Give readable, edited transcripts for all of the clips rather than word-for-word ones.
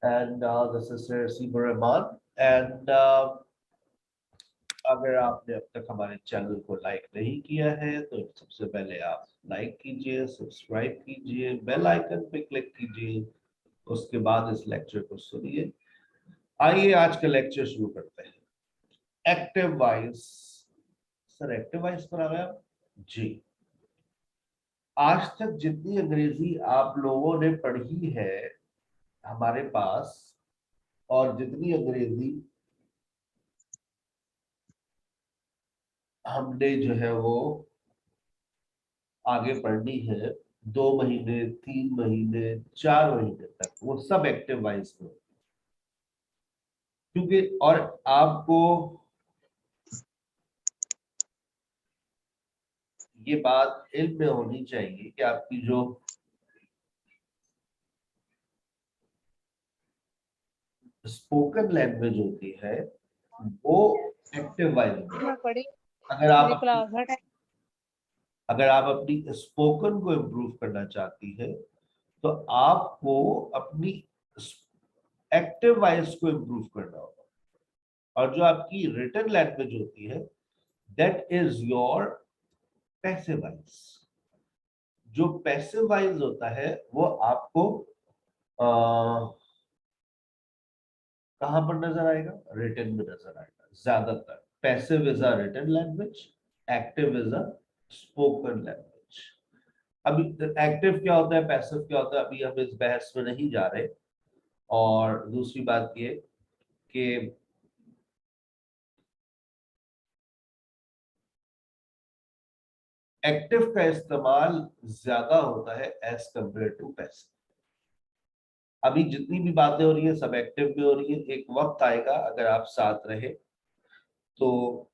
and this is Sir Sibur Rahman. And अगर आपने अब तक हमारे चैनल को लाइक नहीं किया है तो सबसे पहले आप लाइक कीजिए, सब्सक्राइब कीजिए, बेल आइकन पे क्लिक कीजिए, उसके बाद इस लेक्चर को सुनिए। आइए आज का लेक्चर शुरू करते हैं। Active voice. Sir active voice पर आ गया जी। आज तक जितनी अंग्रेजी आप लोगों ने पढ़ी है हमारे पास, और जितनी अंग्रेजी हमने जो है वो आगे पढ़नी है 2 महीने, 3 महीने, 4 महीने तक, वो सब एक्टिव वॉइस में, क्योंकि और आपको ये बात इल्म में होनी चाहिए कि आपकी जो स्पोकन लैंग्वेज होती है वो एक्टिव वॉइस में। अगर आप अपनी स्पोकन को इम्प्रूव करना चाहती है तो आपको अपनी एक्टिव वॉइस को इम्प्रूव करना होगा, और जो आपकी रिटन लैंग्वेज होती है that is your passive voice. जो पैसिव वॉइस होता है वो आपको कहां पर नजर आएगा? रिटन में नजर आएगा ज्यादातर। Passive is a written language, active is a spoken language. अभी एक्टिव क्या होता है, पैसिव क्या होता है, अभी हम इस बहस में नहीं जा रहे। और दूसरी बात ये कि एक्टिव का इस्तेमाल ज्यादा होता है एज कंपेयर टू पैसिव। अभी जितनी भी बातें हो रही है सब एक्टिव में हो रही है। एक वक्त आएगा, अगर आप साथ रहे तो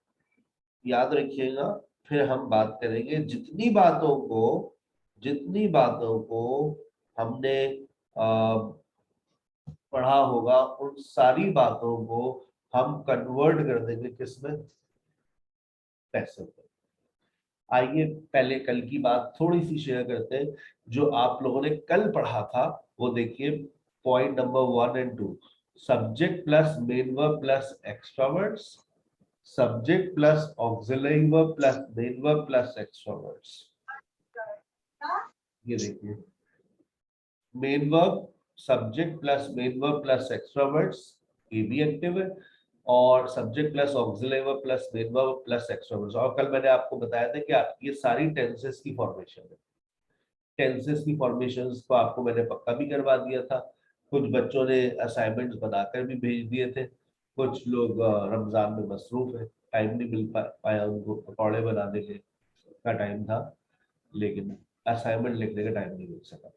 याद रखिएगा, फिर हम बात करेंगे जितनी बातों को हमने पढ़ा होगा उन सारी बातों को हम कन्वर्ट कर देंगे किसमें? पैसिव में। आइए पहले कल की बात थोड़ी सी शेयर करते हैं। जो आप लोगों ने कल पढ़ा था वो देखिए, पॉइंट नंबर 1 और 2। Subject plus main verb plus extra words, subject plus auxiliary verb plus main verb plus extra words. ये देखिए, main verb, subject plus main verb plus extra words, ये भी एक्टिव है, और subject plus auxiliary verb plus main verb plus extra words. और कल मैंने आपको बताया था कि आप ये सारी टेंसेस की फॉर्मेशन है। टेंसेस की फॉर्मेशंस को आपको मैंने पक्का भी करवा दिया था। कुछ बच्चों ने असाइनमेंट्स बनाकर भी भेज दिए थे। कुछ लोग रमजान में मसरूफ है, टाइम नहीं मिल पाया उनको, पकौड़े बनाने के का टाइम था लेकिन असाइनमेंट लिखने का टाइम नहीं मिल सका।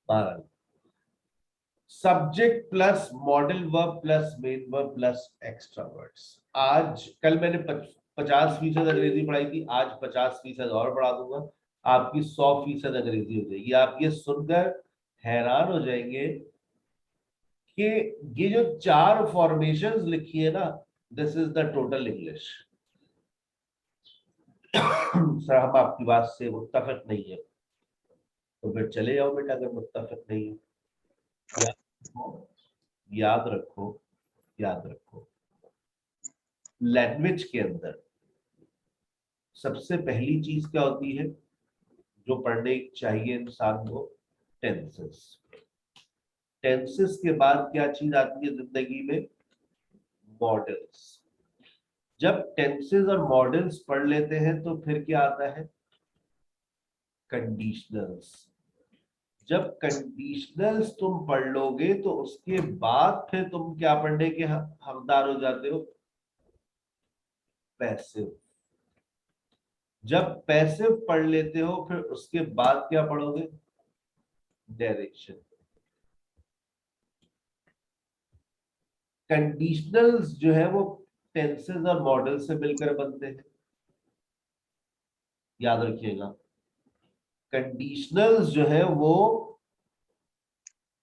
बहरहाल, subject plus model verb plus main verb plus extra words. आज कल मैंने 50% अंग्रेजी पढ़ाई थी, आज 50% और बढ़ा दूंगा, आपकी 100% अंग्रेजी हो जाएगी। आप ये सुनकर हैरान हो जाएंगे कि ये जो 4 फॉर्मेशंस लिखी है ना, this is the total English. Sir हम आपकी बात से मुत्तफिक नहीं है, तो फिर चले जाओ बेटा, अगर मुत्तफिक नहीं है। याद रखो, याद रखो, याद रखो, लैंग्वेज के अंदर सबसे पहली चीज क्या होती है जो पढ़ने चाहिए इंसान को? टेंसेस। टेंसेस के बाद क्या चीज आती है जिंदगी में? मॉडल्स। जब टेंसेस और मॉडल्स पढ़ लेते हैं तो फिर क्या आता है? कंडीशनल्स। जब कंडीशनल्स तुम पढ़ लोगे तो उसके बाद फिर तुम क्या पढ़ने के हकदार हो जाते हो? पैसिव। जब पैसिव पढ़ लेते हो फिर उसके बाद क्या पढ़ोगे? डायरेक्शन। कंडीशनल्स जो है वो टेंसेस और मॉडल से मिलकर बनते हैं, याद रखिएगा। कंडीशनल्स जो है वो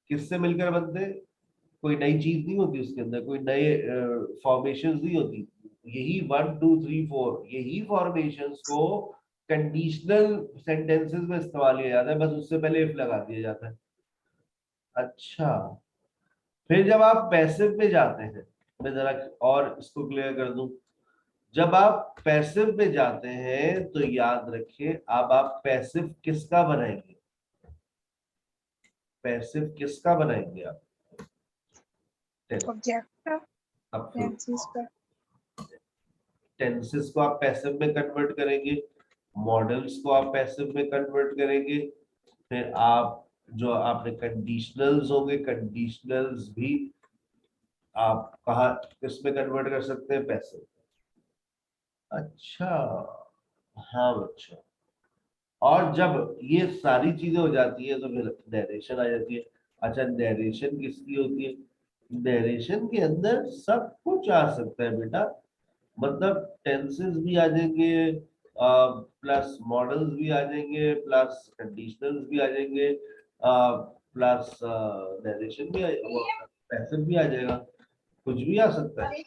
किससे मिलकर बनते हैं? कोई नई चीज नहीं होती उसके अंदर, कोई नए फॉर्मेशन नहीं होती। यही 1 2 3 4 यही फॉर्मेशंस को कंडीशनल सेंटेंसेस में इस्तेमाल किया जाता है, बस उससे पहले इफ लगा दिया जाता है। अच्छा, फिर जब आप पैसिव पे जाते हैं, मैं जरा और इसको क्लियर कर दूं, जब आप पैसिव पे जाते हैं तो याद रखिए अब आप पैसिव किसका बनाएंगे, पैसिव किसका बनाएंगे आप, ऑब्जेक्ट अब टेंसेस का। टेंसेस को आप पैसिव में कन्वर्ट करेंगे, मॉडल्स को आप पैसिव में कन्वर्ट करेंगे, फिर आप जो आपने कंडीशनल्स होंगे, कंडीशनल्स भी आप कहा किसमें कन्वर्ट कर सकते हैं, पैसिव। अच्छा, हाँ बच्चा, और जब ये सारी चीजें हो जाती है तो फिर नरेशन आ जाती है। अच्छा, नरेशन किसकी होती है, नरेशन के अंदर सब कुछ आ सकता है बेटा, मतलब टेंसेस भी आ जाएंगे, प्लस मॉडल्स भी आ जाएंगे, प्लस कंडीशनल्स भी आ जाएंगे, प्लस नरेशन भी पैसिव भी आ जाएगा, कुछ भी आ सकता है,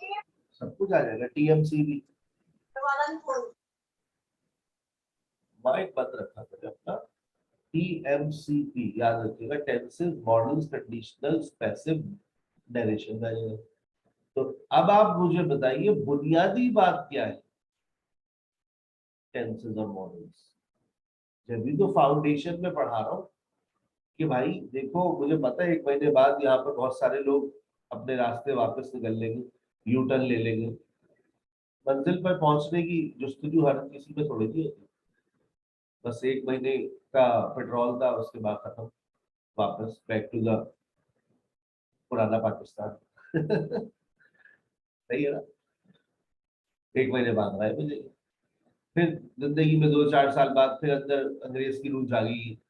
सब कुछ आ जाएगा, टीएमसी भी। माइक बंद रखा करें अपना, टीएमसीपी याद रखिएगा, tenses modals conditionals passive narration आ जाएगा। तो अब आप मुझे बताइए बुनियादी बात क्या है टेंसेस और मॉडल्स, जब भी तो फाउंडेशन में पढ़ा रहा हूँ कि भाई देखो मुझे पता है 1 महीने बाद यहाँ पर बहुत सारे लोग अपने रास्ते वापस निकल लेंगे, यू टर्न ले लेंगे, मंजिल पर पहुंचने की जुस्तजू हर किसी में थोड़ी सी होती, बस 1 महीने का पेट्रोल था उसके बाद खत्म, वापस बैक टू द पुराना पाकिस्तान। सही है ना, 1 महीने बाद आए मुझे, फिर जिंदगी में 2-4 साल बाद फिर अंदर अंग्रेज की रूह जागी,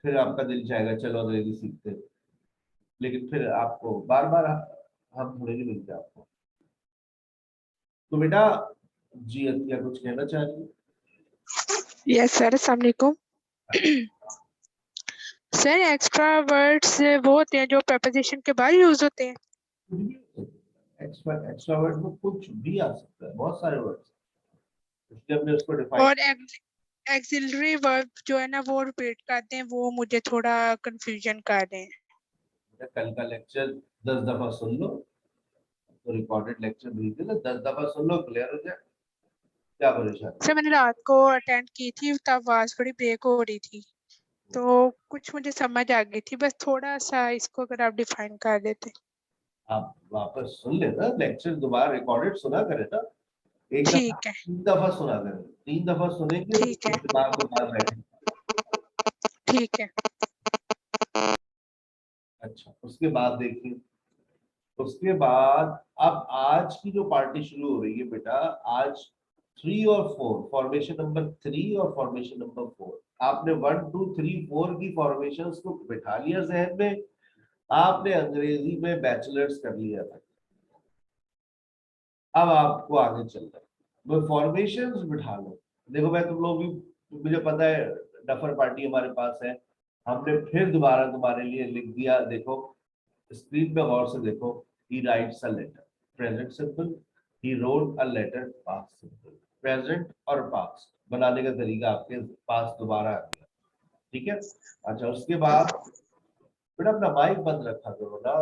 फिर आपका दिल चाहेगा चलो अंग्रेजी सीखते हैं, लेकिन फिर आपको बार बार हम थोड़े नहीं मिलते आपको। तो बेटा जी अतिया कुछ कहना चाह रही है? यस सर, अस्सलाम वालेकुम। सर एक्स्ट्रा वर्ड्स वो होते हैं जो प्रपोजिशन के बाद यूज होते हैं। एक्स्ट्रा एक्स्ट्रा वर्ड में कुछ भी आ सकता है, बहुत सारे वर्ड्स, इसलिए हमने उसको डिफाइन। और एक्सिलरी वर्ब जो है ना वो रिपीट करते हैं, वो मुझे थोड़ा कंफ्यूजन कर रहे हैं। कल का लेक्चर 10 दफा सुन लो, तो रिकॉर्डेड लेक्चर भेज देना, 10 दफा सुन लो, क्लियर हो जाए, क्या परेशानी। सर मैंने रात को अटेंड की थी तब आवाज बड़ी ब्रेक हो रही थी, तो कुछ मुझे समझ आ गई थी, बस थोड़ा सा इसको अगर आप डिफाइन कर देते। आप वापस सुन लेना लेक्चर, दोबारा रिकॉर्डेड सुना करे ना, एक दफा ठीक है 3 दफा सुना करें, 3 दफा सुनेंगे ठीक है तो दिमाग में बात बैठे। ठीक है। अच्छा, उसके बाद देखिए, उसके बाद अब आज की जो पार्टी शुरू हो रही है बेटा, आज 3 और 4, फॉर्मेशन नंबर 3 और फॉर्मेशन नंबर 4, आपने 1 2 3 4 की फॉर्मेशन को बिठा लिया जहन में, आपने अंग्रेजी में बैचलर्स कर लिया था, अब आपको आगे चलना है, वो फॉर्मेशंस बिठा लो। देखो मैं तुम लोग भी, मुझे पता है डफर पार्टी हमारे पास है, हमने फिर दोबारा तुम्हारे लिए लिख दिया, देखो स्क्रीन पे गौर से देखो, he writes a letter present simple, he wrote a letter past simple, present और पास्ट बनाने का तरीका आपके पास दोबारा आ गया, ठीक है। अच्छा, उसके बाद बेटा अपना माइक बंद रखा करो ना,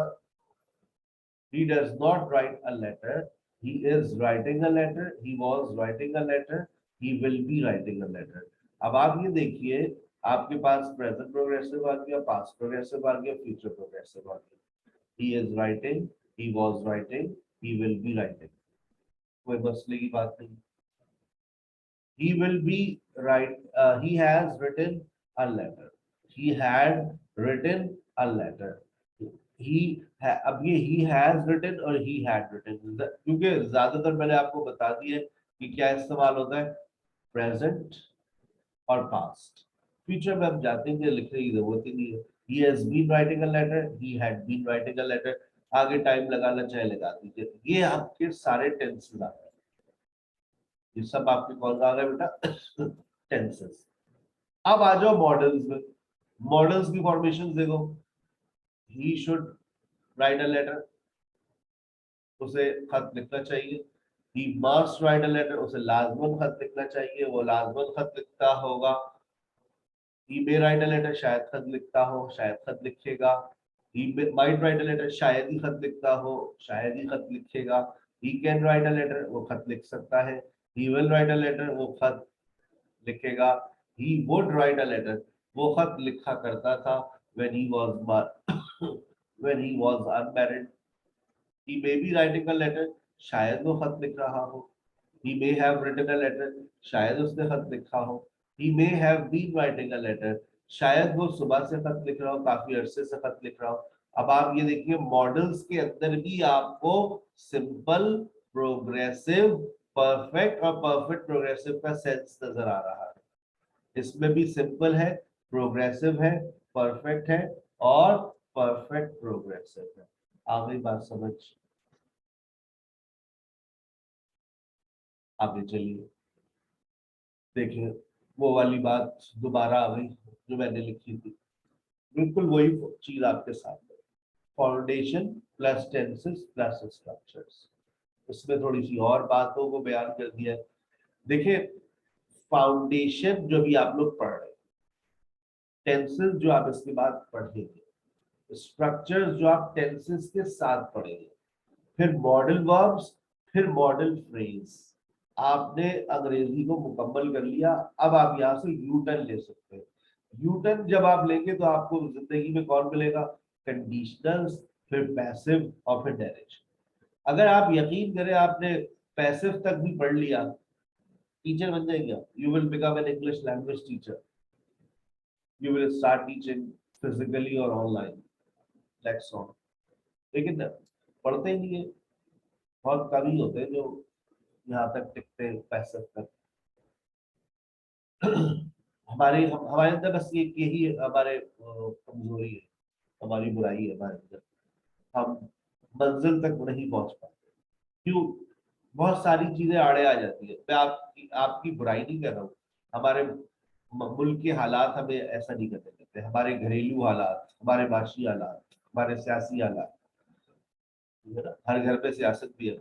he does not write a letter, he is writing a letter, he was writing a letter, he will be writing a letter। अब आप ये देखिए, आपके पास प्रेजेंट प्रोग्रेसिव आ गया, पास्ट प्रोग्रेसिव आ गया, फ्यूचर प्रोग्रेसिव आ गया, he is writing, he was writing, he will be writing, कोई मसले की बात नहीं। he will be write, he has written a letter, he had written a letter, अब ये he has written और he had written, क्योंकि ज्यादातर मैंने आपको बता दिया है कि क्या इस्तेमाल होता है, प्रेजेंट और पास्ट, फ्यूचर में हम जाते हैं लिखने की जरूरत ही नहीं है, he has been writing a letter, he had been writing a letter, आगे टाइम लगाना चाहे लगा दीजिए, ये आपके सारे टेंसेस आ गए, ये सब आपके कौन आ गए बेटा, टेंसेस। अब आ जाओ मॉडल्स में, मॉडल्स की फॉर्मेशन देखो, he should write a letter, उसे खत लिखना चाहिए, he must write a letter, उसे लाजमन खत लिखना चाहिए, वो लाजमन खत लिखता होगा, he may write a letter, शायद खत लिखता हो, शायद खत लिखेगा, he might write a letter, शायद ही खत लिखता हो, शायद ही खत लिखेगा. He can write a letter, वो खत लिख सकता है. He will write a letter, वो खत लिखेगा. He would write a letter, वो खत लिखा करता था when he was when he was unmarried. He may be writing a letter, शायद वो खत लिख रहा हो. He may have written a letter, शायद उसने खत लिखा हो. He may have been writing a letter, शायद वो सुबह से खत लिख रहा हो, काफी अरसे से खत लिख रहा हो. अब आप ये देखिए मॉडल्स के अंदर भी आपको सिंपल, प्रोग्रेसिव, परफेक्ट और परफेक्ट प्रोग्रेसिव का सेंस नजर आ रहा है. इसमें भी सिंपल है, प्रोग्रेसिव है, परफेक्ट है और परफेक्ट प्रोग्रेसिव है. आ गई बात समझ? आगे चलिए देखिए, वो वाली बात दोबारा आ गई जो मैंने लिखी थी, बिल्कुल वही चीज आपके साथ है. Foundation plus tenses plus structures. इसमें थोड़ी सी और बातों को बयान कर दिया है. देखिए फाउंडेशन जो भी आप लोग पढ़ रहे हैं, टेंसेस जो आप इसके बाद पढ़ेंगे, स्ट्रक्चर्स जो आप टेंसेस के साथ पढ़ेंगे, फिर मॉडल वर्ब्स, फिर मॉडल फ्रेज. आपने अंग्रेजी को मुकम्मल कर लिया. अब आप यहाँ से यू टर्न ले सकते हैं. यू टर्न जब आप लेंगे तो आपको जिंदगी में कौन मिलेगा? कंडीशनल्स, फिर पैसिव और फिर डायरेक्शन. अगर आप यकीन करें आपने पैसिव तक भी पढ़ लिया, टीचर बन जाएंगे. You will become an English language teacher. You will start teaching physically और ऑनलाइन, दैट्स ऑल. लेकिन पढ़ते ही नहीं है. बहुत कम ही होते हैं जो यहाँ तक टिकते हैं पैसे तक. हमारे अंदर बस ये यही हमारे कमजोरी है, हमारी बुराई है हमारे अंदर. हम मंजिल तक नहीं पहुंच पाते. क्यों? बहुत सारी चीजें आड़े आ जाती है. मैं आपकी बुराई नहीं कर रहा हूँ. हमारे मुल्क के हालात हमें ऐसा नहीं करने देते. हमारे घरेलू हालात, हमारे माशी हालात, हमारे सियासी हालात, हर घर पे सियासत भी है,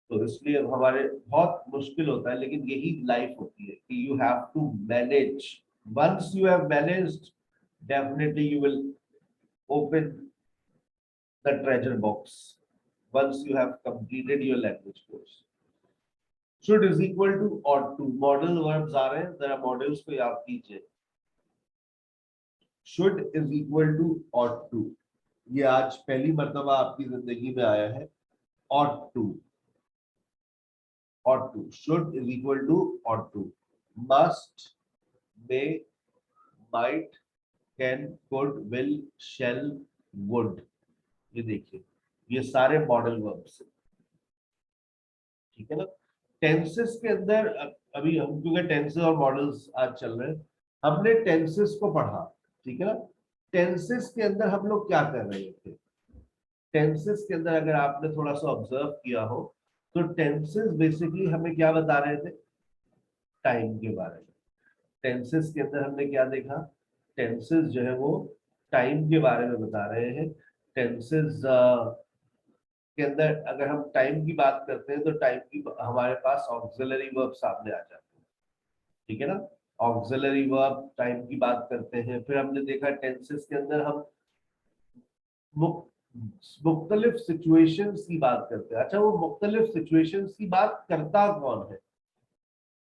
तो इसलिए हमारे बहुत मुश्किल होता है. लेकिन यही लाइफ होती है कि you have to manage. Once you have managed, definitely you will open the treasure box. Once you have completed your language course. should is equal to ought to. Modal verbs आ रहे हैं, जरा models को याद कीजिए. should is equal to ought to. ये आज पहली मर्तबा आपकी जिंदगी में आया है. ought to, ought to. should is equal to ought to. must, may, might, can, could, will, shall, would. ये देखिए, ये सारे मॉडल वर्ब्स हैं. ठीक है ना? टेंसेस के अंदर अभी हम, क्योंकि टेंसेस और मॉडल्स आज चल रहे हैं, हमने टेंसेस को पढ़ा. ठीक है ना? टेंसेस के अंदर हम लोग क्या कर रहे थे? टेंसेस के अंदर अगर आपने थोड़ा सा ऑब्जर्व किया हो तो टेंसेस बेसिकली हमें क्या बता रहे थे? टाइम के बारे में. टेंसेस के अंदर हमने क्या देखा? टेंसेस जो है वो टाइम के बारे में बता रहे हैं. टेंसेस के अंदर अगर हम टाइम की बात करते हैं तो टाइम की हमारे पास ऑक्सिलरी वर्ब सामने आ जाते हैं. ठीक है ना? ऑक्सिलरी वर्ब टाइम की बात करते हैं. फिर हमने देखा टेंसेस के अंदर हम मुख्तलिफ सिचुएशंस की बात करते हैं. अच्छा, वो मुख्तलिफ सिचुएशंस की बात करता कौन है?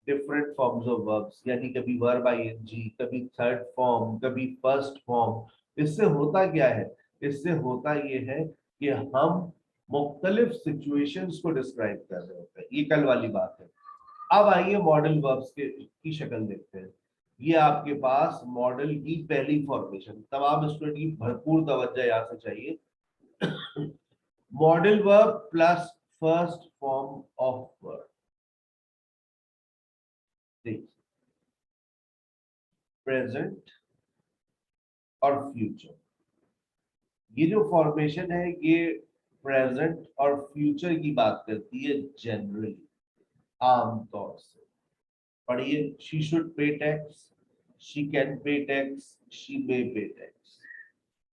डिफरेंट फॉर्म्स ऑफ वर्ब्स, यानी कभी वर्ब आईएनजी, कभी थर्ड फॉर्म, कभी फर्स्ट फॉर्म. इससे होता क्या है? इससे होता ये है कि हम मुख्तलिफ सिचुएशंस को डिस्क्राइब कर रहे होते हैं. ये कल वाली बात है. अब आइए मॉडल वर्ब्स की शक्ल देखते हैं. ये आपके पास मॉडल की पहली फॉर्मेशन. तमाम स्टूडेंट की भरपूर तवज्जो यहाँ से चाहिए. Model verb plus first form of verb. Present और फ्यूचर. ये जो फॉर्मेशन है ये प्रेजेंट और फ्यूचर की बात करती है जनरली, आमतौर से. पढ़िए. She should pay tax, she can pay tax, she may पे टैक्स.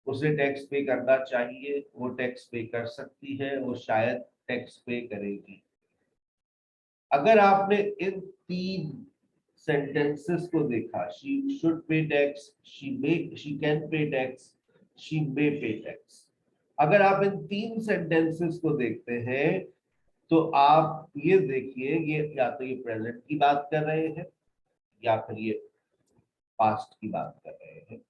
उसे टैक्स पे करना चाहिए, वो टैक्स पे कर सकती है, वो शायद टैक्स पे करेगी. अगर आपने इन तीन सेंटेंसेस को देखा, she should pay tax, she can pay tax, she may पे टैक्स। अगर आप इन 3 सेंटेंसेस को देखते हैं तो आप ये देखिए, ये या तो ये प्रेजेंट की बात कर रहे हैं या फिर ये पास्ट की बात कर रहे हैं।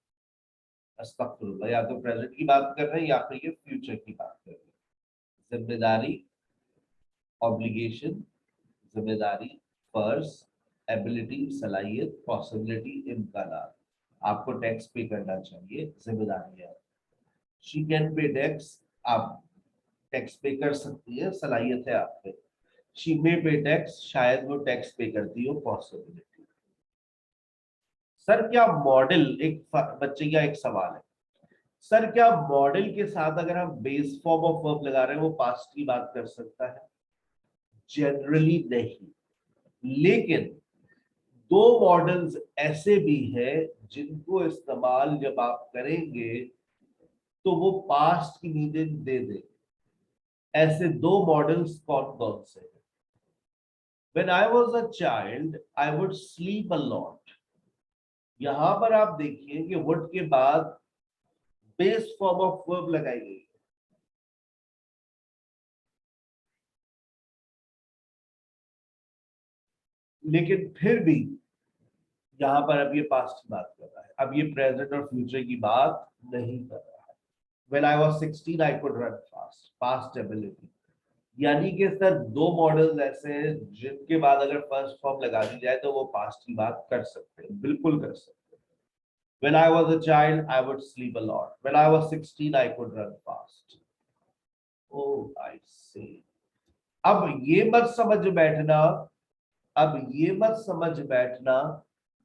अस्तगफिरुल्लाह, या तो प्रेजेंट की बात कर रहे हैं या फिर ये फ्यूचर की बात कर रहे हैं। जिम्मेदारी, ऑब्लिगेशन, जिम्मेदारी, फर्ज, एबिलिटी, सलाहियत, पॉसिबिलिटी, इम्कानात। आपको टैक्स पे करना चाहिए, जिम्मेदारी है। शी कैन पे टैक्स, आप टैक्स पे कर सकती है, सलाहियत है आप पे। शी मे पे टैक्स, शायद वो टैक्स पे करती हो, पॉसिबिलिटी। सर क्या मॉडल, एक बच्चे का एक सवाल है, सर क्या मॉडल के साथ अगर हम बेस फॉर्म ऑफ वर्ब लगा रहे हैं वो पास्ट की बात कर सकता है? जनरली नहीं, लेकिन 2 मॉडल्स ऐसे भी हैं जिनको इस्तेमाल जब आप करेंगे तो वो पास्ट की मीनिंग दे दे। ऐसे 2 मॉडल्स कौन कौन से हैं? When I was a child, I would sleep a lot. यहां पर आप देखिए कि would के बाद बेस फॉर्म ऑफ वर्ब लगाई गई है। लेकिन फिर भी यहां पर अब ये पास्ट की बात कर रहा है, अब ये प्रेजेंट और फ्यूचर की बात नहीं कर रहा है। When I was 16, I could run fast. Past ability. यानी कि सर 2 मॉडल्स ऐसे हैं जिनके बाद अगर फर्स्ट फॉर्म लगा दी जाए तो वो पास्ट की बात कर सकते हैं, बिल्कुल कर सकते हैं। When I was a child, I would sleep a lot. When I was 16, I could run fast. Oh, I see. अब ये मत समझ बैठना, अब ये मत समझ बैठना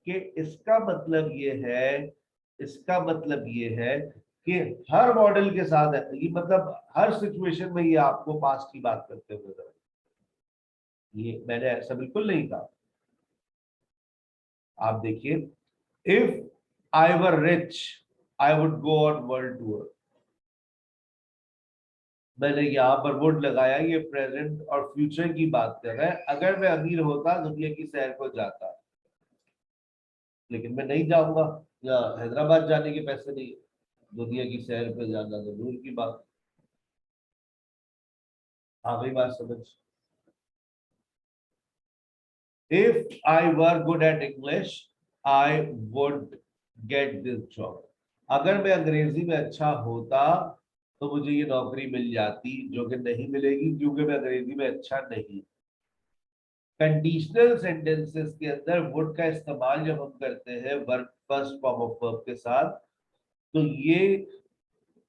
कि इसका मतलब ये है, इसका मतलब ये है कि हर मॉडल के साथ है, ये मतलब हर सिचुएशन में ये आपको पास्ट की बात करते हुए नजर आए। ये मैंने ऐसा बिल्कुल नहीं कहा। आप देखिए, if I were rich I would go on world tour. मैंने यहाँ पर वुड लगाया, ये प्रेजेंट और फ्यूचर की बात कर रहा है। अगर मैं अमीर होता दुनिया की सैर को जाता, लेकिन मैं नहीं जाऊंगा, या हैदराबाद जाने के पैसे नहीं, दुनिया की सैर पे जाना तो दूर की बात। आ गई बात समझ? If I were good at English I would get this job. अगर मैं अंग्रेजी में अच्छा होता तो मुझे ये नौकरी मिल जाती, जो कि नहीं मिलेगी क्योंकि मैं अंग्रेजी में अच्छा नहीं। कंडीशनल सेंटेंसेस के अंदर वुड का इस्तेमाल जब हम करते हैं verb first form of verb के साथ, तो ये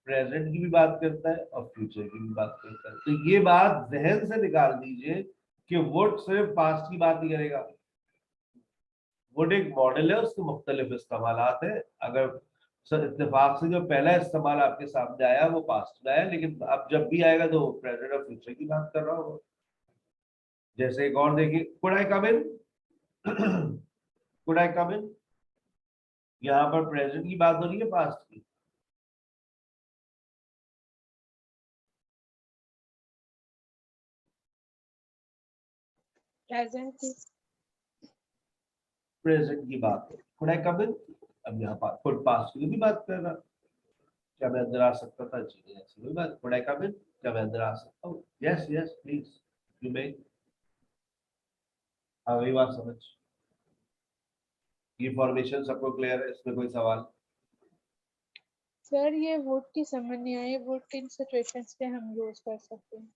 प्रेजेंट की भी बात करता है और फ्यूचर की भी बात करता है। तो ये बात जहन से निकाल दीजिए कि वुड सिर्फ पास्ट की बात नहीं करेगा। वुड एक मॉडल है, उसके मुख्तलिफ इस्तेमालात है। अगर सर इत्तेफाक से जो पहला इस्तेमाल आपके सामने आया वो पास्ट में आया, लेकिन अब जब भी आएगा तो प्रेजेंट और फ्यूचर की बात कर रहा हूँ। जैसे एक और देखिए, could I come in, could I कम इन, यहाँ पर प्रेजेंट की बात हो रही है पास्ट की? प्रेजेंट की। प्रेजेंट की बात है, कुड आई कम इन। अब यहाँ पर कुड पास्ट की भी बात कर रहा, क्या मैं अंदर आ सकता था? जी नहीं, ऐसी कोई बात। कुड आई कम इन, क्या मैं अंदर आ सकता हूँ? Yes yes please, you may. हाँ वही बात समझ। ये फॉर्मेशन सबको क्लियर है, इसमें कोई सवाल? सर ये वुड की समझ नहीं आई, वुड किन सिचुएशंस पे हम यूज कर सकते हैं?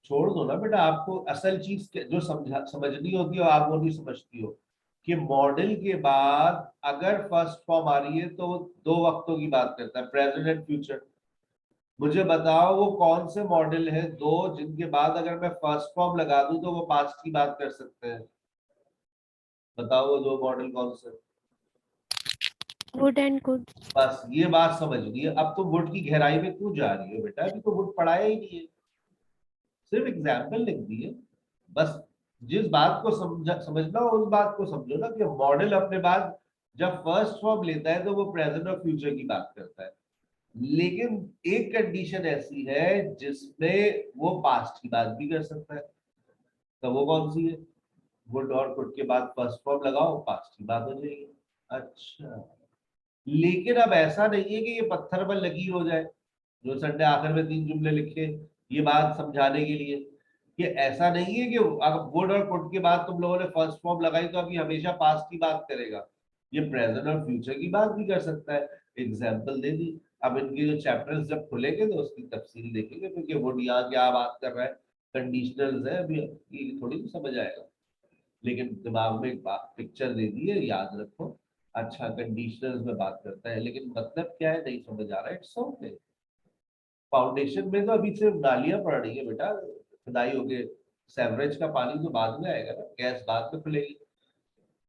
छोड़ दो ना बेटा, आपको असल चीज जो समझनी होती है आप वो नहीं समझती हो कि मॉडल के बाद अगर फर्स्ट फॉर्म आ रही है तो वो 2 वक्तों की बात करता है, प्रेजेंट एंड फ्यूचर। मुझे बताओ वो कौन से मॉडल है 2 जिनके बाद अगर मैं फर्स्ट फॉर्म लगा दूं तो वो पास्ट की बात कर सकते हैं? बताओ वो 2 मॉडल कौन से? Would and could. बस ये बात समझनी है। अब तो वुड की गहराई में क्यों जा रही है बेटा, अभी तो वुड पढ़ाया ही नहीं है, सिर्फ एग्जाम्पल लिख दिए। बस जिस बात को समझना हो उस बात को समझो ना, कि मॉडल अपने बाद जब फर्स्ट फॉर्म लेता है तो वो प्रेजेंट और फ्यूचर की बात करता है, लेकिन एक कंडीशन ऐसी है जिसमें वो पास्ट की बात भी कर सकता है। तो वो कौन सी है? वुड और कुड के बाद फर्स्ट फॉर्म लगाओ, पास्ट की बात हो जाएगी। अच्छा, लेकिन अब ऐसा नहीं है कि ये पत्थर पर लगी हो जाए, जो सर ने आखिर में 3 जुमले लिखे ये बात समझाने के लिए, कि ऐसा नहीं है कि अगर वुड और कुड के बाद तुम लोगों ने फर्स्ट फॉर्म लगाई तो अभी हमेशा पास्ट की बात करेगा, ये प्रेजेंट और फ्यूचर की बात भी कर सकता है। एग्जाम्पल दे दी। अब इनके जो चैप्टर्स जब खुलेंगे तो उसकी तफसील देखेंगे, क्योंकि वुड यहाँ क्या बात कर रहा है, कंडीशनल्स है, अभी ये थोड़ी समझ आएगा, लेकिन दिमाग में एक बात पिक्चर दे दी है, याद रखो। अच्छा, कंडीशनल्स में बात करता है, लेकिन मतलब क्या है नहीं समझ आ रहा है, इट्स ओके। फाउंडेशन में तो अभी सिर्फ नालियां पड़ रही है बेटा, खुदाई हो गए, सेवरेज का पानी तो बाद में आएगा ना, गैस बाद में खुलेगी।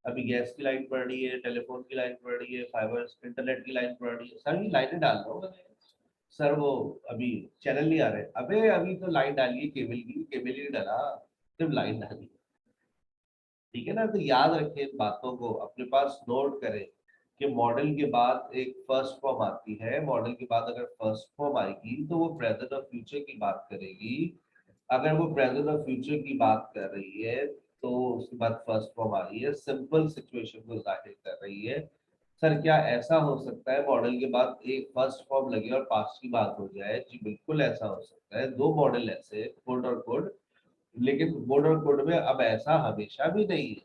अभी गैस की लाइन पड़ रही है, टेलीफोन की लाइन पड़ रही है, फाइबर इंटरनेट की लाइन पड़ रही है, सारी लाइनें डाल रहा हूँ मैंने। सर वो अभी चैनल नहीं आ रहे, अबे अभी तो लाइन डाली है केबल की, केबल ही नहीं डाला, सिर्फ लाइन डाली। ठीक है ना, तो याद रखें इन बातों को, अपने पास नोट करें कि मॉडल के बाद एक फर्स्ट फॉर्म आती है, मॉडल के बाद अगर फर्स्ट फॉर्म आएगी तो वो प्रेजेंट और फ्यूचर की बात करेगी। अगर वो प्रेजेंट और फ्यूचर की बात कर रही है तो उसके बाद फर्स्ट फॉर्म आ रही है, सिंपल सिचुएशन को जाहिर कर रही है। सर क्या ऐसा हो सकता है मॉडल के बाद एक फर्स्ट फॉर्म लगे और पास्ट की बात हो जाए? जी बिल्कुल ऐसा हो सकता है, दो मॉडल ऐसे, गुड और गुड। लेकिन गुड और गुड में अब ऐसा हमेशा भी नहीं है,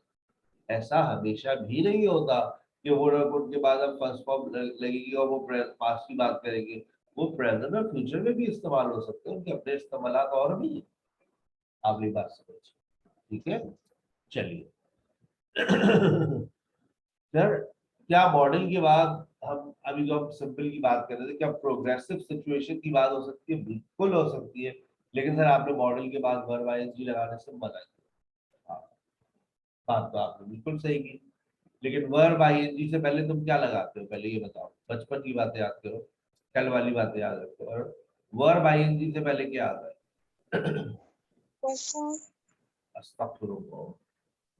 ऐसा हमेशा भी नहीं होता कि गुड और गुड के बाद अब फर्स्ट फॉर्म लगेगी और वो पास्ट की बात करेंगे। वो प्रेजेंट और फ्यूचर में भी इस्तेमाल हो सकते हैं, उनके अपने इस्तेमाल और भी हैं। अगली बात समझ, ठीक है, चलिए। सर क्या मॉडल के बाद हम अभी जो हम सिंपल की बात कर रहे थे, क्या प्रोग्रेसिव सिचुएशन की बात हो सकती है? बिल्कुल हो सकती है, लेकिन सर आपने मॉडल के बाद वर्ब आईएनजी लगाने से मना किया। हाँ, बात तो आपने बिल्कुल सही की, लेकिन वर्ब आईएनजी से पहले तुम क्या लगाते हो, पहले ये बताओ। बचपन की बातें याद करो, कल वाली बातें याद रखो, और वर्ब आईएनजी से पहले क्या आता है? अस्तगफिरुल्लाह।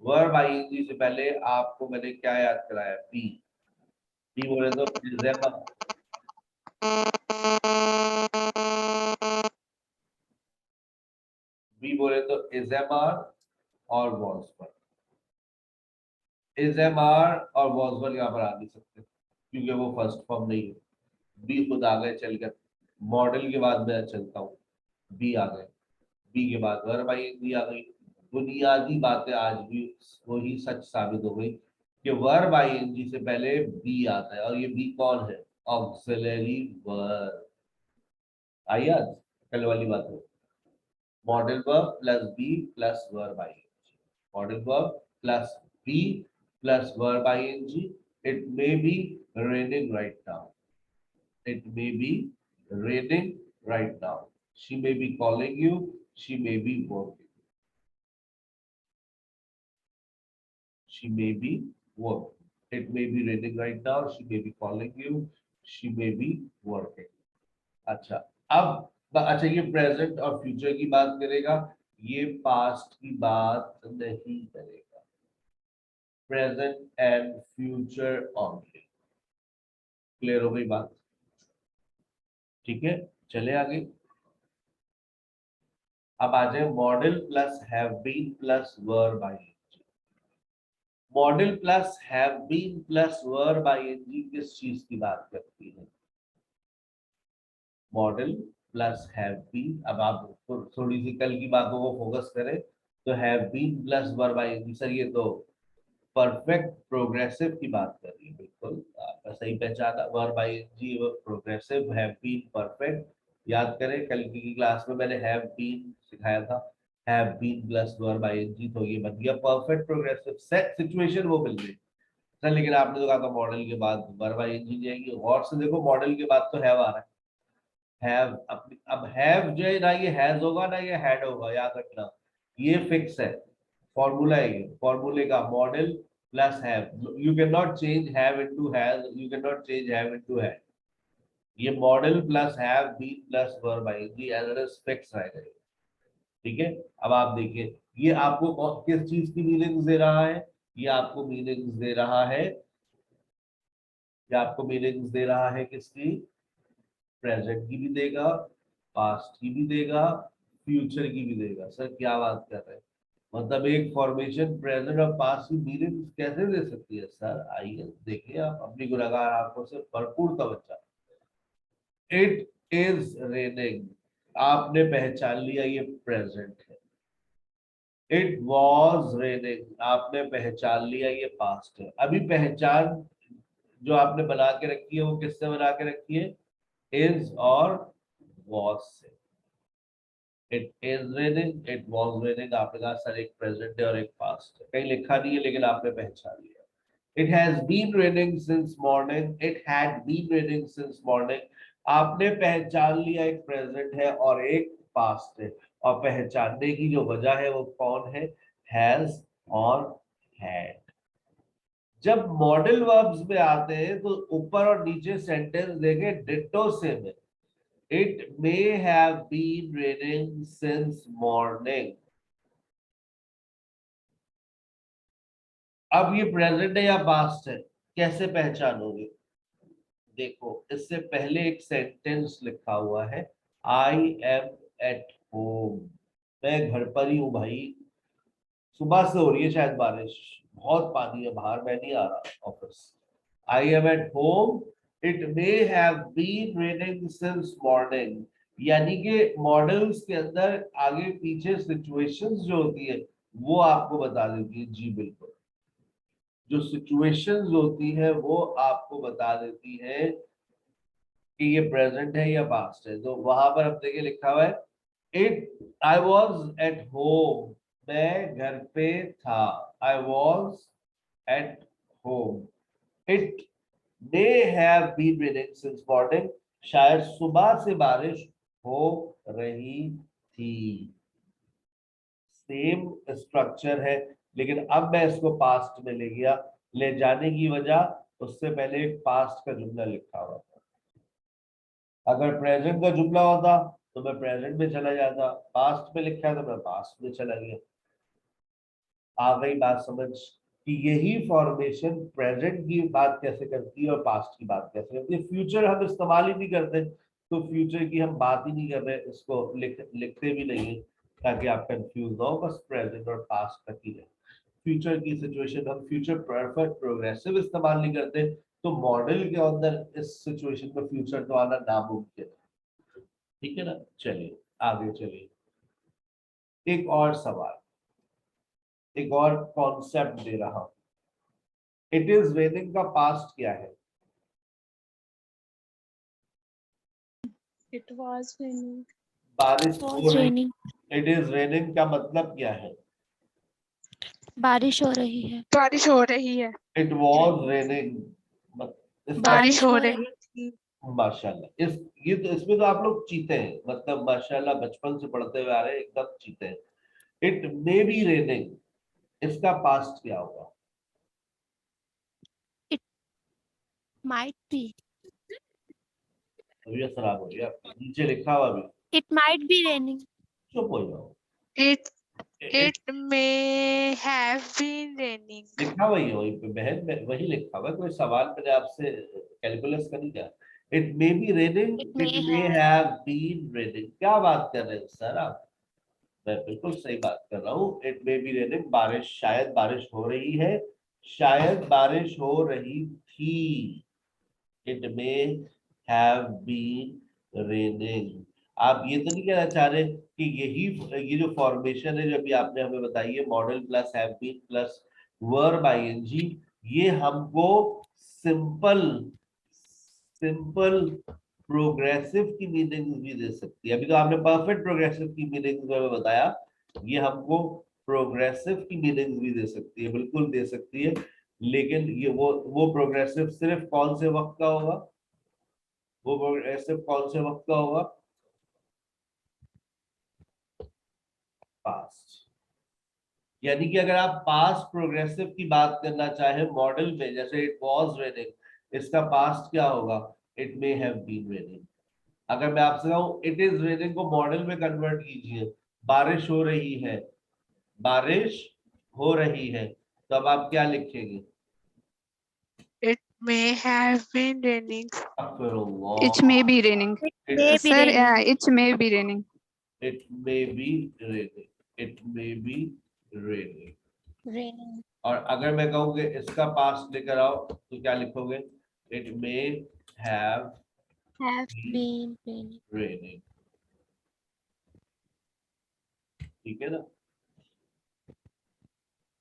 वर्ब आईएनजी से पहले आपको मैंने क्या याद कराया? बी। बी बोले तो इज़ेमा, बी बोले तो इज़ेमार और वॉल्सबर। इज़ेमार और वॉल्सबर यहाँ पर आ नहीं सकते क्योंकि वो फर्स्ट फॉर्म नहीं है। बी खुद आ गए चल कर, मॉडल के बाद मैं चलता हूँ, बी आ गए, बी के बाद वर्ब आईएनजी आ गई। बुनियादी बातें आज भी वही सच साबित हो गई कि वर्ब आईएनजी से पहले बी आता है, और ये बी कौन है? Auxiliary verb. आई याद कल वाली बात है, modal verb plus be plus verb ING, modal verb plus be plus verb ING. It may be raining right now, it may be raining right now, she may be calling you, she may be working, she may be working, it may be raining right now, she may be calling you, she may be working। अच्छा, अब अच्छा ये present और future की बात करेगा, ये past की बात नहीं करेगा, present and future only. Clear हो गई बात? ठीक है, चले आगे। अब आ जाए modal plus have been plus verb ING. Modal plus have been plus verb ING किस चीज की बात करती है? Modal plus have been. अब आप थोड़ी सी कल की बातों को फोकस करें तो have been plus verb ING, sir ये तो परफेक्ट प्रोग्रेसिव की बात कर रही है। बिल्कुल आपका सही पहचाना, वर्ब आईएनजी व प्रोग्रेसिव, हैव बीन परफेक्ट। याद करें कल की क्लास में मैंने हैव बीन सिखाया था, have been plus verb ING, तो ये बन गया परफेक्ट प्रोग्रेसिव। सेट सिचुएशन वो मिल गई सर, लेकिन आपने तो कहा था मॉडल के बाद वर्ब आईएनजी जाएगी। गौर से देखो, मॉडल के बाद तो हैव आ रहा है, हैव। अब हैव जो है ना, ये हैज होगा ना ये हैड होगा, याद रखना, ये फिक्स है, फॉर्मूला है ये, फॉर्मूले का modal plus have. You can not change have into has, you can not change have into had. ये modal plus have been plus verb ING as it is fix रहेगा। ठीक है, अब आप देखिए ये आपको किस चीज की मीनिंग्स दे रहा है? ये आपको मीनिंग्स दे रहा है, ये आपको मीनिंग्स दे रहा है किसकी? प्रेजेंट की भी देगा, पास्ट की भी देगा, फ्यूचर की भी देगा। सर क्या बात कर रहे हैं? मतलब एक फॉर्मेशन प्रेजेंट और पास्ट की मीनिंग कैसे दे सकती है सर? आइए देखिए आप अपनी गुनाहगार आंखों से भरपूर तवज्जो। इट इज रेनिंग, आपने पहचान लिया ये प्रेजेंट है। इट वॉज रेनिंग, आपने पहचान लिया ये पास्ट है। अभी पहचान जो आपने बना के रखी है वो किससे बना के रखी है? इज और वॉज से। It is raining, it was raining, आपने कहा सर एक प्रेजेंट है और एक पास्ट है, कहीं लिखा नहीं है लेकिन आपने पहचान लिया। It has been raining since morning. It had been raining since morning. आपने पहचान लिया एक प्रेजेंट है और एक पास्ट है, और पहचानने की जो वजह है वो कौन है? Has और had। जब मॉडल वर्ब्स में आते हैं तो ऊपर और नीचे सेंटेंस देखें डिट्टो सेम है। It may have been raining since morning। अब ये प्रेजेंट है या पास्ट है, कैसे पहचानोगे? देखो इससे पहले एक सेंटेंस लिखा हुआ है, आई एम एट होम, मैं घर पर ही हूँ भाई। सुबह से हो रही है शायद बारिश, बहुत पानी है बाहर, मैं नहीं आ रहा office. I am at home, it may have been raining since morning. यानी कि मॉडल्स के अंदर आगे पीछे सिचुएशंस जो होती है वो आपको बता देती है। जी बिल्कुल, जो सिचुएशंस होती है वो आपको बता देती है कि ये प्रेजेंट है या पास्ट है। तो वहां पर अब देखिए लिखा हुआ है it, I was at home, मैं घर पे था। I was at home. It may have been raining since morning, शायद सुबह से बारिश हो रही थी। सेम स्ट्रक्चर है, लेकिन अब मैं इसको पास्ट में ले गया। ले जाने की वजह, उससे पहले एक पास्ट का जुमला लिखा हुआ था। अगर प्रेजेंट का जुमला होता तो मैं प्रेजेंट में चला जाता, पास्ट में लिखा है तो मैं पास्ट में चला गया। आ गई बात समझ कि यही फॉर्मेशन प्रेजेंट की बात कैसे करती है और पास्ट की बात कैसे करती है। फ्यूचर हम इस्तेमाल ही नहीं करते, तो फ्यूचर की हम बात ही नहीं कर रहे, इसको लिखते भी नहीं है ताकि आप कंफ्यूज ना हो, बस प्रेजेंट और पास्ट तक ही रहे। फ्यूचर की सिचुएशन हम फ्यूचर परफेक्ट प्रोग्रेसिव इस्तेमाल नहीं करते, तो मॉडल के अंदर इस सिचुएशन में फ्यूचर तो आना नामुमकिन है। ठीक है ना, चलिए आगे चलिए। एक और सवाल, एक और कॉन्सेप्ट दे रहा हूं। इट इज रेनिंग का पास्ट क्या है? It was raining. बारिश हो Was रही। raining. इट इज रेनिंग का मतलब क्या है? बारिश हो रही है। बारिश हो रही है। इट वॉज रेनिंग, बारिश हो हो रही थी। माशाल्लाह। इस ये तो इसमें तो आप लोग चीते हैं, मतलब माशाल्लाह बचपन से पढ़ते हुए आ रहे हैं, एकदम चीते हैं। इट मे बी रेनिंग, इसका पास्ट क्या होगा? Might be. तबीयत खराब हो रही है आपकी, नीचे लिखा हुआ भी। It might be raining. चुप हो जाओ। It it may have been raining. लिखा वही है, वहीं पे बहन में वही लिखा हुआ है, कोई सवाल मैंने आपसे कैलकुलस का नहीं किया। It may be raining, It may it may have. Have been raining. क्या बात कर रहे हैं सर आप? मैं बिल्कुल सही बात कर रहा हूँ। इट मे बी रेनिंग, बारिश, शायद बारिश हो रही है, शायद बारिश हो रही थी। It may have been raining. आप ये तो नहीं कहना चाह रहे कि ये जो फॉर्मेशन है जो अभी आपने हमें बताई है, modal plus have been plus verb ING, ये हमको सिंपल सिंपल प्रोग्रेसिव की मीनिंग भी दे सकती है। अभी तो आपने परफेक्ट प्रोग्रेसिव की मीनिंग में बताया, ये हमको प्रोग्रेसिव की मीनिंग भी दे सकती है, बिल्कुल दे सकती है। लेकिन ये वो प्रोग्रेसिव सिर्फ कौन से वक्त का होगा? वो प्रोग्रेसिव कौन से वक्त का होगा? पास्ट। यानी कि अगर आप पास्ट प्रोग्रेसिव की बात करना चाहे मॉडल में, जैसे इट वाज रेनिंग, इसका पास्ट क्या होगा? It may have been raining. अगर मैं आपसे कहूं इट इज रेनिंग को मॉडल में कन्वर्ट कीजिए, बारिश हो रही है, बारिश हो रही है, तो अब आप क्या लिखेंगे? It may have been raining. It may be raining. It may be Sir, raining. it may be raining. It may be raining. It may be raining. Raining. और अगर मैं कहूँगी इसका पास्ट लेकर आओ तो क्या लिखोगे? It may have Have been raining. raining. ठीक है ना?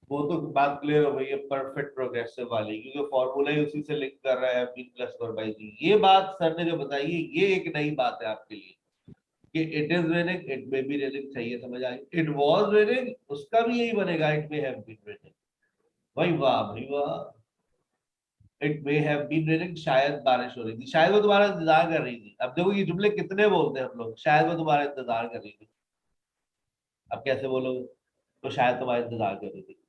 वो तो बात क्लियर हो गई है परफेक्ट प्रोग्रेसिव वाली, क्योंकि फॉर्मूला ही उसी से लिंक कर रहा है बी प्लस वर्ब बाई जी। ये बात सर ने जो बताई है ये एक नई बात है आपके लिए कि it is raining, it may be raining, चाहिए समझ आई। इट वाज रेनिंग, उसका भी यही बनेगा, it may have been raining. भाई वाह भाई वाह। It may have been raining, शायद बारिश हो रही थी, शायद वो तुम्हारा इंतजार कर रही थी। अब देखो ये जुमले कितने बोलते हैं हम लोग, शायद वो तुम्हारा इंतजार कर रही थी। अब कैसे बोलोगे? तो शायद तुम्हारा इंतजार कर रही थी।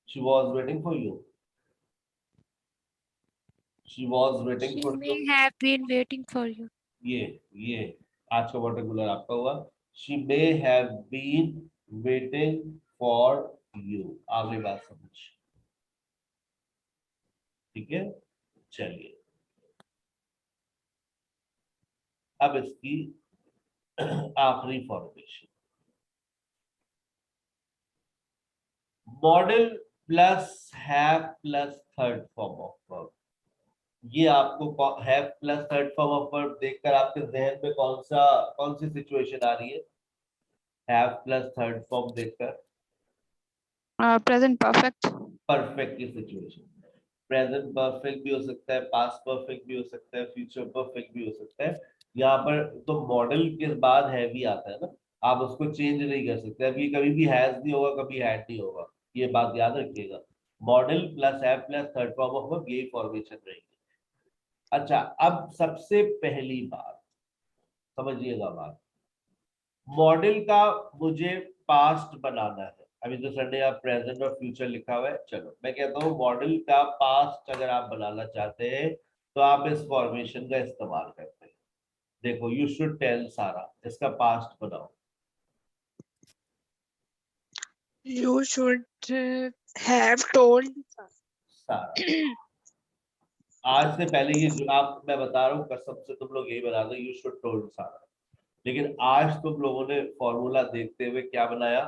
She was waiting for you. She was waiting She for may you. have been waiting for you. ये आज का वाटर आपका हुआ। She may have been waiting for you. अगली बात समझ, ठीक है? चलिए अब इसकी आखिरी formation, model plus have plus third form of verb. ये आपको have plus third form of verb देखकर आपके जहन में कौन सी सिचुएशन आ रही है? हैव प्लस थर्ड फॉर्म देखकर Present perfect. परफेक्ट की सिचुएशन। प्रेजेंट परफेक्ट भी हो सकता है, पास्ट परफेक्ट भी हो सकता है, फ्यूचर परफेक्ट भी हो सकता है। यहाँ पर तो मॉडल के बाद है भी आता है ना, आप उसको चेंज नहीं कर सकते। अब ये कभी भी हैज नहीं होगा, कभी हैड नहीं होगा, ये बात याद रखिएगा। Model plus have plus third form of verb, यही फॉर्मेशन रहेगी। अच्छा, अब सबसे पहली बात समझिएगा बात, मॉडल का मुझे पास्ट बनाना है। अभी तो सर ने आप प्रेजेंट और फ्यूचर लिखा हुआ है, चलो मैं कहता हूँ मॉडल का पास्ट अगर आप बनाना चाहते हैं तो आप इस फॉर्मेशन का इस्तेमाल करते हैं। देखो, यू शुड टेल सारा, इसका पास्ट बनाओ। You should have told. सारा आज से पहले ये जो आप मैं बता रहा हूँ कसम से तुम लोग यही बता दो, यू शुड टोल्ड सारा। लेकिन आज तुम लोगों ने फॉर्मूला देखते हुए क्या बनाया?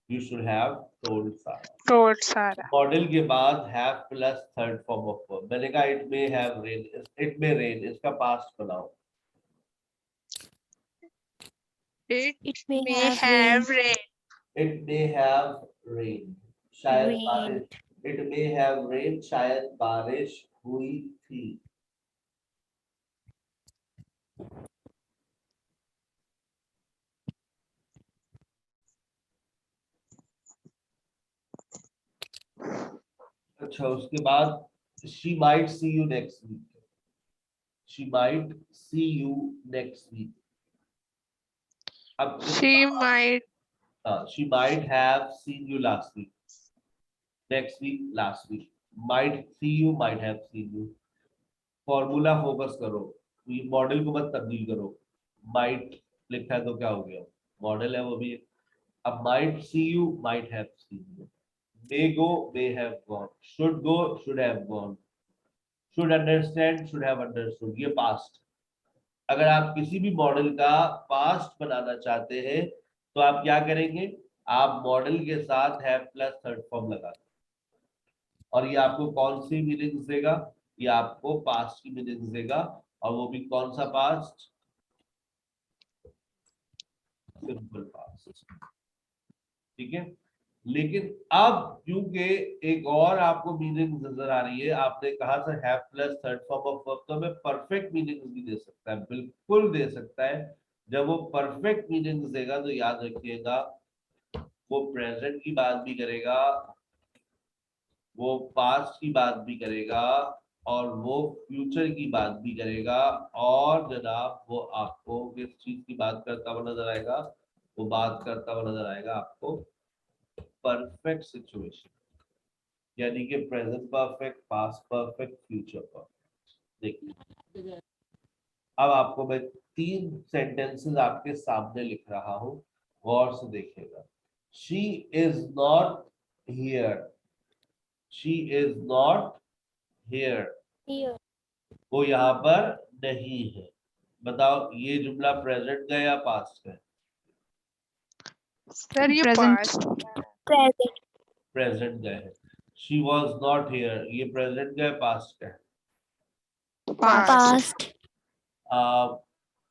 यू शुड हैव टोल्ड सारा। Told Sarah. मॉडल के बाद have plus third form of verb, मैंने कहा it may have rain, it may rain, इसका पास्ट बनाओ। It may may have have rained. It may have rain, शायद Rained. बारिश, it may have rain, शायद बारिश हुई थी। अच्छा, उसके बाद she might see you next week. She might see you next week. अब She might. she might have seen you last week. Next week, last week. Might see you, might have seen you. Formula focus करो, ये model को मत तब्दील करो। Might लिखा है तो क्या हो गया? मॉडल है वो भी। अब might see you, might have seen you. may go, may have gone, should go, should have gone, should understand, should have understood, ये पास्ट। अगर आप किसी भी मॉडल का पास्ट बनाना चाहते हैं तो आप क्या करेंगे? आप मॉडल के साथ हैव प्लस थर्ड फॉर्म लगा दें, और ये आपको कौन सी मीनिंग्स देगा? ये आपको पास्ट की मीनिंग्स देगा, और वो भी कौन सा पास्ट? Simple past. ठीक है, लेकिन अब क्योंकि एक और आपको मीनिंग नजर आ रही है, आपने कहा sir have plus third form of verb, तो हमें परफेक्ट मीनिंग्स भी दे सकता है, बिल्कुल दे सकता है। जब वो परफेक्ट मीनिंग्स देगा तो याद रखिएगा वो प्रेजेंट की बात भी करेगा, वो पास्ट की बात भी करेगा, और वो फ्यूचर की बात भी करेगा, और जनाब वो आपको किस चीज की बात करता हुआ नजर आएगा? वो बात करता हुआ नजर आएगा आपको परफेक्ट सिचुएशन, यानी कि present perfect, past perfect, future perfect. देखिए, अब आपको मैं 3 सेंटेंसेस आपके सामने लिख रहा हूं, गौर से देखिएगा। She is not here, she is not here, Here. वो यहाँ पर नहीं है। बताओ ये जुमला प्रेजेंट का या पास्ट का है? Sir, you Present. passed. Present. Present गए हैं। शी वॉज नॉट हेयर, ये प्रेजेंट गए पास्ट है। Past. आ,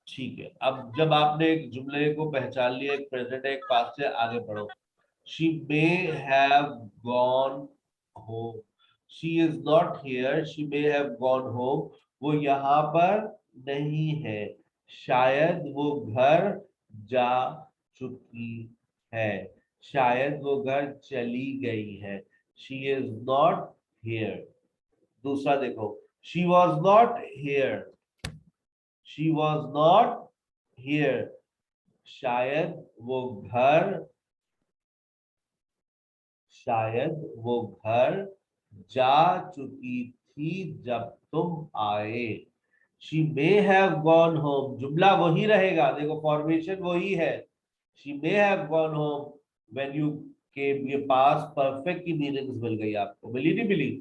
ठीक है, अब जब आपने एक जुमले को पहचान लिया, एक प्रेजेंट है एक पास्ट है, आगे बढ़ो। She may have gone home, she is not here, she may have gone home, वो यहाँ पर नहीं है, शायद वो घर जा चुकी है, शायद वो घर चली गई है। She is not here. दूसरा देखो, she was not here, she was not here, शायद वो घर, शायद वो घर जा चुकी थी जब तुम आए। she may have gone home, जुमला वही रहेगा, देखो फॉर्मेशन वही है। she may have gone home when you came, ये पास परफेक्ट की मीनिंग्स मिल गई आपको, मिली नहीं मिली?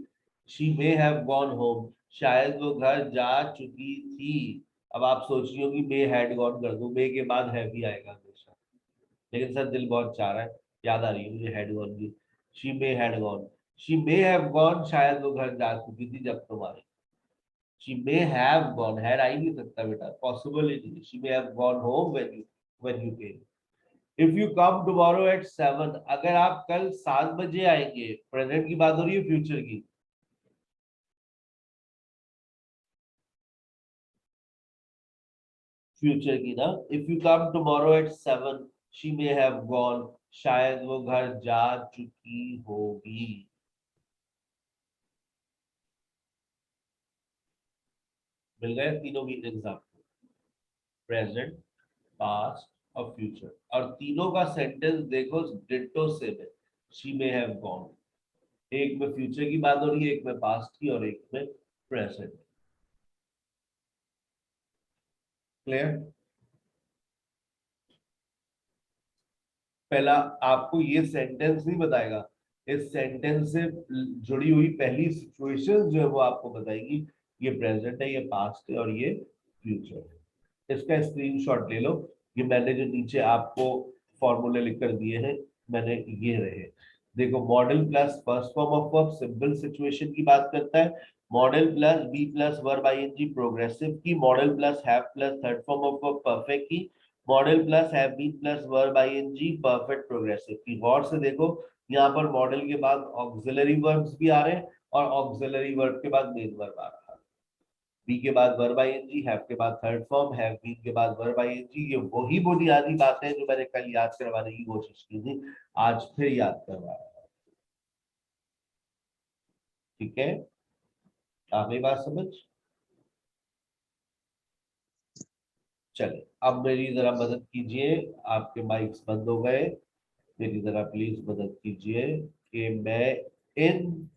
she may have gone home, शायद वो घर जा चुकी थी। अब आप सोच रही होगी मे हैड गॉन कर दूं, मे के बाद है भी आएगा हमेशा, लेकिन सर दिल बहुत चाह रहा है, याद आ रही है मुझे हैड गॉन की। She may had gone, she may have gone, शायद वो घर जा चुकी थी जब तुम आए। She may have gone, had आ ही नहीं सकता बेटा, पॉसिबल ही नहीं। She may have gone home when you came. If you come tomorrow at 7, अगर आप कल 7 बजे आएंगे, प्रेजेंट की बात हो रही है फ्यूचर की। फ्यूचर की ना, if you come tomorrow at 7 she may have gone, शायद वो घर जा चुकी होगी। मिल गए तीनों मीनिंग्स आपको, प्रेजेंट, पास्ट और फ्यूचर, और तीनों का सेंटेंस देखो डिट्टो सेम है, शी मे हैव गॉन। एक में फ्यूचर की बात हो रही है, एक में पास्ट की, और एक में प्रेजेंट। क्लियर? पहला आपको ये सेंटेंस नहीं बताएगा, इस सेंटेंस से जुड़ी हुई पहली सिचुएशन जो है वो आपको बताएगी, ये प्रेजेंट है, ये पास्ट है और ये फ्यूचर है। इसका स्क्रीनशॉट ले लो, ये मैंने जो नीचे आपको फॉर्मूले लिखकर दिए हैं, मैंने ये रहे। देखो, modal plus first form of verb simple situation की बात करता है, modal plus be plus verb ING progressive की, modal plus have plus third form of verb perfect की, modal plus have been plus verb ING perfect progressive की। गौर से देखो, यहाँ पर मॉडल के बाद ऑक्सिलरी वर्ब्स भी आ रहे हैं और ऑक्सिलरी वर्ब के बाद मेन वर्ब आ रहा है। बी के बाद वर्ब आईएनजी, हैव के बाद थर्ड फॉर्म, हैव बीन के बाद वर्ब आईएनजी। ये वही बुनियादी बातें जो मैंने कल याद करवाने की कोशिश की थी, आज फिर याद करवा रहा हूं। ठीक है, आ गई बात समझ? चले, अब मेरी जरा मदद कीजिए, आपके माइक्स बंद हो गए, मेरी जरा प्लीज मदद कीजिए कि मैं इन,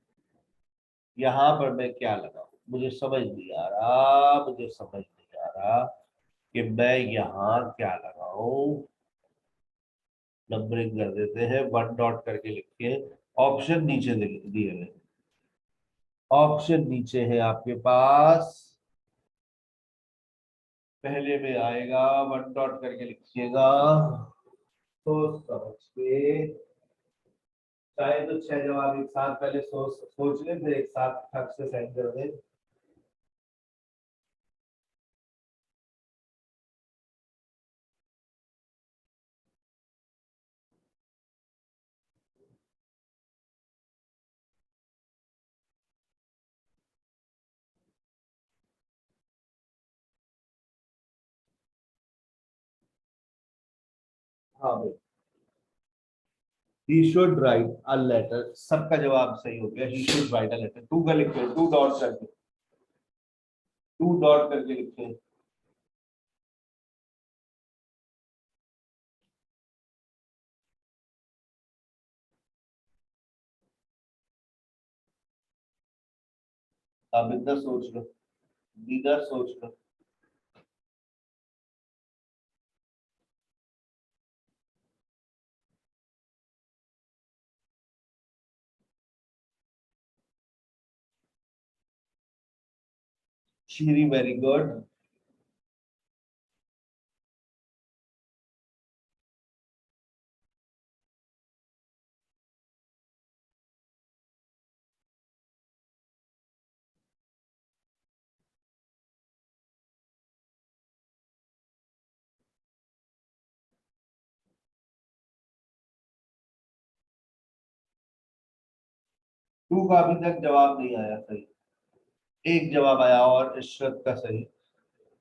यहाँ पर मैं क्या लगाऊं, मुझे समझ नहीं आ रहा, मुझे समझ नहीं आ रहा कि मैं यहाँ क्या लगाऊं। नंबरिंग कर देते हैं, 1 डॉट करके लिखिए। ऑप्शन नीचे दिए हुए, ऑप्शन नीचे है आपके पास, पहले में आएगा, 1 डॉट करके लिखिएगा। तो समझ के, चाहे तो 6 जवाब एक साथ पहले सोच ले, फिर एक साथ ठग से सेंड कर दे। हाँ भाई, he should write a letter, सबका जवाब सही हो गया, he should write a letter। 2 का लिखते हैं, 2 डॉट करके, 2 डॉट करके लिखते हैं। अब इधर सोच लो, इधर सोच लो। Shiri, very good। 2 का अभी तक जवाब नहीं आया सही, एक जवाब आया और इशरत का सही।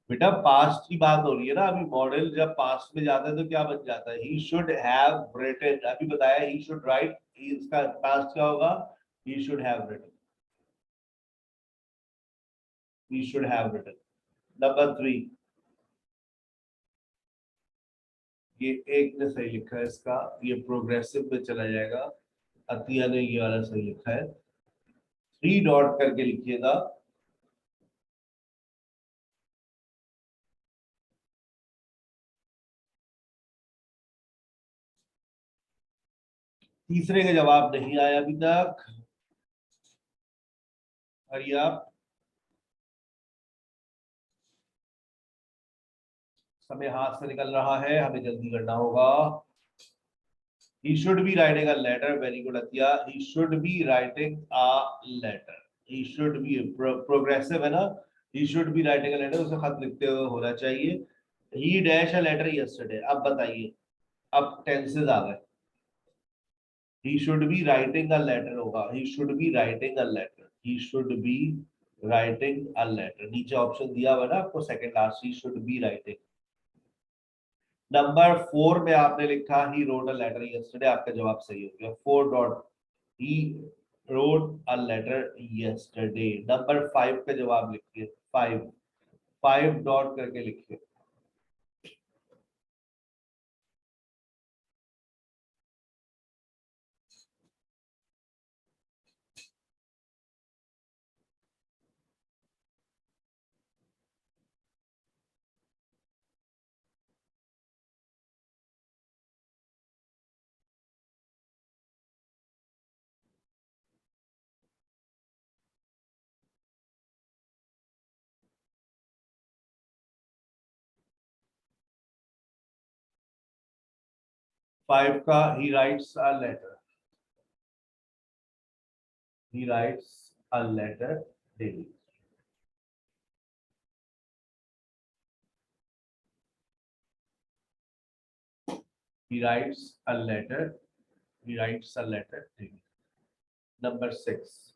बेटा पास्ट की बात हो रही है ना, अभी मॉडल जब पास्ट में जाता है तो क्या बन जाता है, ही शुड हैव रिटन, अभी बताया ही शुड राइट, इसका पास्ट क्या होगा, he should have written, he should have written. Number 3, ये एक ने सही लिखा है इसका, ये प्रोग्रेसिव में चला जाएगा, अतिया ने ये वाला सही लिखा है, 3 डॉट करके लिखिएगा। तीसरे का जवाब नहीं आया अभी तक, हरी आप, समय हाथ से निकल रहा है, हमें जल्दी करना होगा। He should be writing a letter. Very good, Atya. He should be writing a letter. He should be progressive है ना? He should be writing a letter. उसे खत लिखते हुए होना चाहिए। He dash a letter yesterday. अब बताइए, अब tenses आ गए। He should be writing a letter होगा। He should be writing a letter. He should be writing a letter. नीचे ऑप्शन दिया हुआ ना आपको second last, he should be writing. Number 4 में आपने लिखा he wrote a letter yesterday, आपका जवाब सही हो गया, 4 dot, he wrote a letter yesterday. Number 5 का जवाब लिखिए, 5 डॉट करके लिखिए। फाइव का he writes a letter, he writes a letter daily. He writes a letter, he writes a letter daily. Number 6,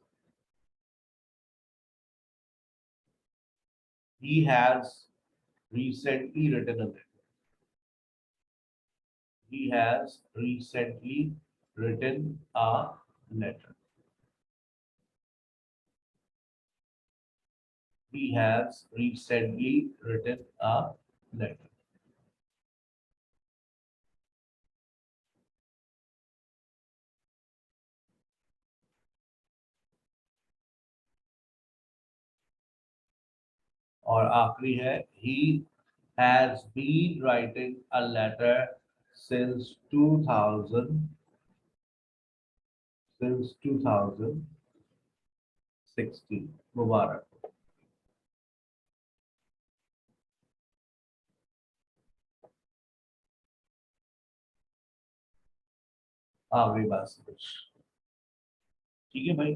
he has recently written a letter. He has recently written a letter. He has recently written a letter. और आखिरी है, he has been writing a letter since 2016. मुबारक। आखिरी बात कुछ ठीक है भाई,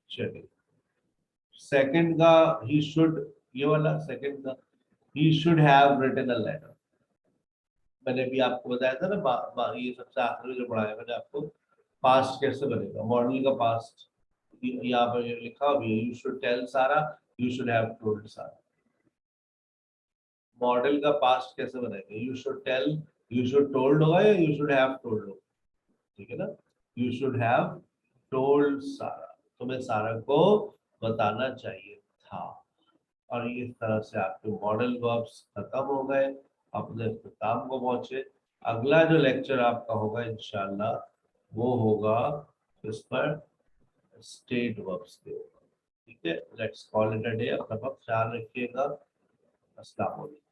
चलिए। सेकंड का ही शुड, ये वाला सेकंड का he should have written a letter, मैंने भी आपको बताया था ना, ये सबसे आखिरी जो पढ़ाया मैंने आपको, पास्ट कैसे बनेगा, मॉडल का पास्ट यहाँ पर लिखा हुआ है, you should tell Sara, you should have told Sara. Modal का पास्ट कैसे बनेगा, you should tell, you should told होगा या यू शुड हैव टोल्ड होगा, ठीक है ना, यू शुड हैव टोल्ड सारा, तुम्हें सारा को बताना चाहिए था। और इस तरह से आपके मॉडल वर्ब्स खत्म हो गए, अपने इख्तिताम को पहुंचे। अगला जो लेक्चर आपका होगा इंशाल्लाह वो होगा इस पर स्टेट वर्ब्स के ऊपर, ठीक है। Let's call it a day, अपना ख्याल रखिएगा, अस्सलाम वालेकुम।